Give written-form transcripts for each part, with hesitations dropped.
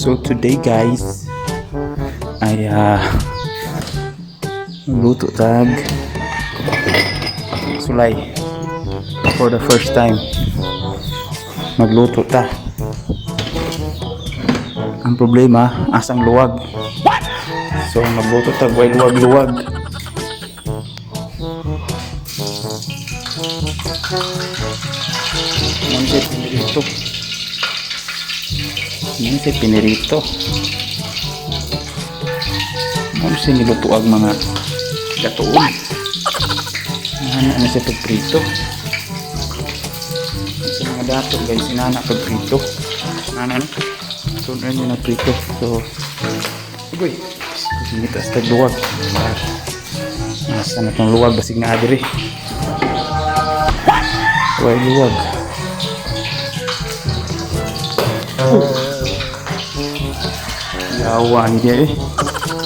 So today guys ay luto tag sulay for the first time. Magluto ta. Ang problema asang luwag. So magluto tag way luwag-luwag. Manse pinirito. Manse nilutuag mga gatoon. Nana sa pagprito. Sa mga dato guys, sinana pagprito. Nana so nyo na prito. So uy, sinitas tag luwag. Nasa na itong luwag basig na adiri. Way luwag. Yawa ni dia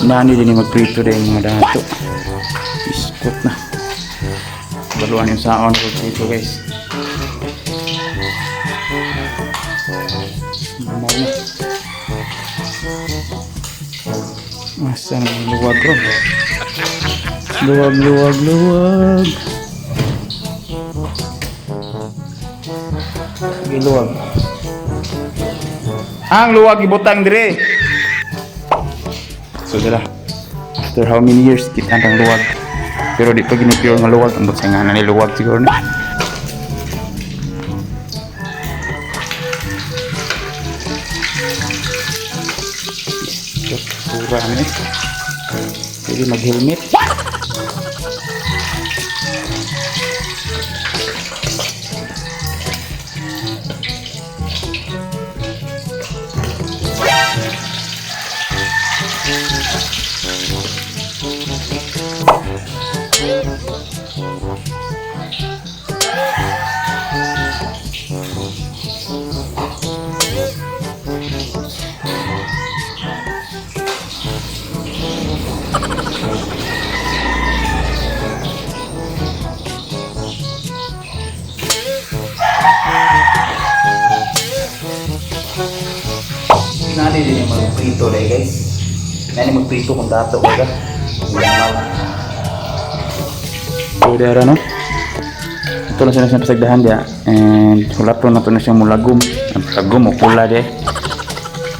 nani din magprito din mga dato. Biskot na. Baluan yung saon ko dito guys. Mamaw na. Masa na luwag ro. Luwag. Giluwag. Ang luwag ibutang dire. So dala. After how many years kita ang luwag. Pero di pa ginipure nga luwag, ambot sa nga ni luwag siguro na. Sura ni. Jadi mag-helmet. Nani din yung magprito dahil guys. Nani magprito kung dato ko ka. So dara no. Ito na siya pasagdahan dia. And hulap na ito na siyang mulagom. Mulagom o pula dia.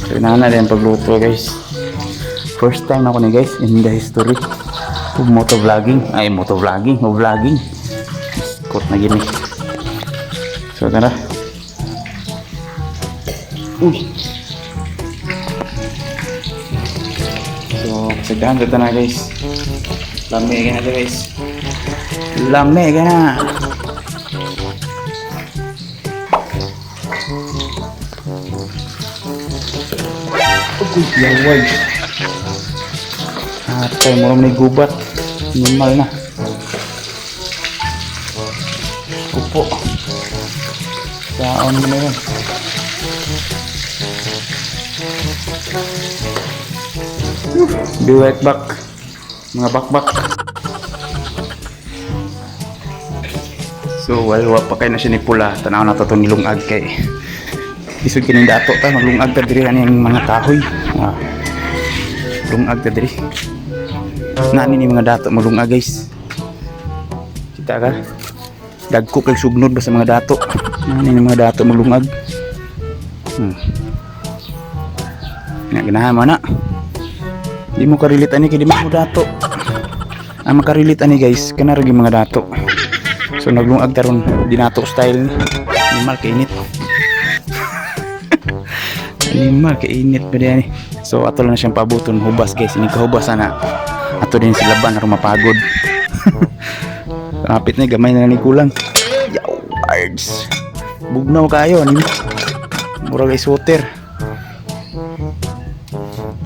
So nana din pagluto guys. First time ako ni guys in the history. Motovlogging. Vlogging. Skot na gini. So tara. Uy. So, sagdahan dito na guys. Lame ka na guys. Lame ka na. Uy, yaway. Atay, murang may gubat. Normal na. Kupo. Saon mo na yun. Be right back. Mga bakbak. So wala pa kay na siya ni pula. Tanaw na to itong ilungag kay isod kining dato ta. Maglungag ta diri yung mga kahoy. Lungag ta diri. Nani ni mga dato maglungag guys. Kita ka? Dagko kay sugnod ba sa mga dato. Nani ni mga dato maglungag. Ganahan mo na. Di mo karilit ani kay di mo dato. Ang makarilit ani guys kana ra gyud mga dato. So naglungag taron dinato style animal kay init. Animal kay init pa diyan. So ato lang siyang pabuton hubas guys, ini kahubas na. Ato din sila ban aron mapagod. Kapit na gamay na ni kulang. Yawards. Bugnaw kayo ani. Murag guys water.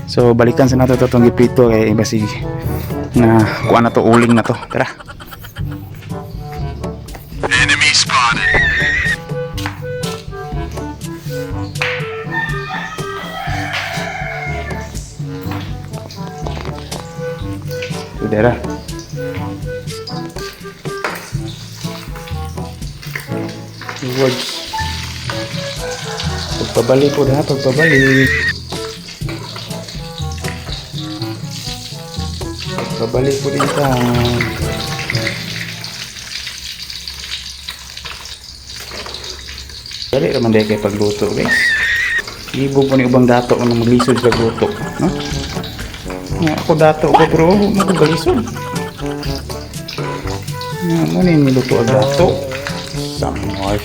So balikan sa nato itong giprito kay basig na kuha na to uling na to. Tara. Enemy spotted. Udara. Words. Pagpabalik po na, pagpabalik. babalik ko din ka. Dali naman dahil kayo pagluto guys. Ibo po ni ubang dato kung maglisod sa luto. No? Ako dato ko pero magalisod. Ano na yung niluto ang dato? Samoy.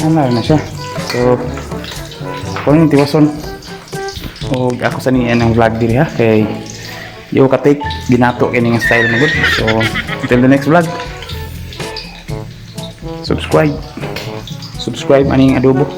Ano na siya. So, kung yung tiwason. O ako sa niyan ng vlog diri ha. Kay yung katik, binato kini nga style mo good. So, until the next vlog. Subscribe aning adobo.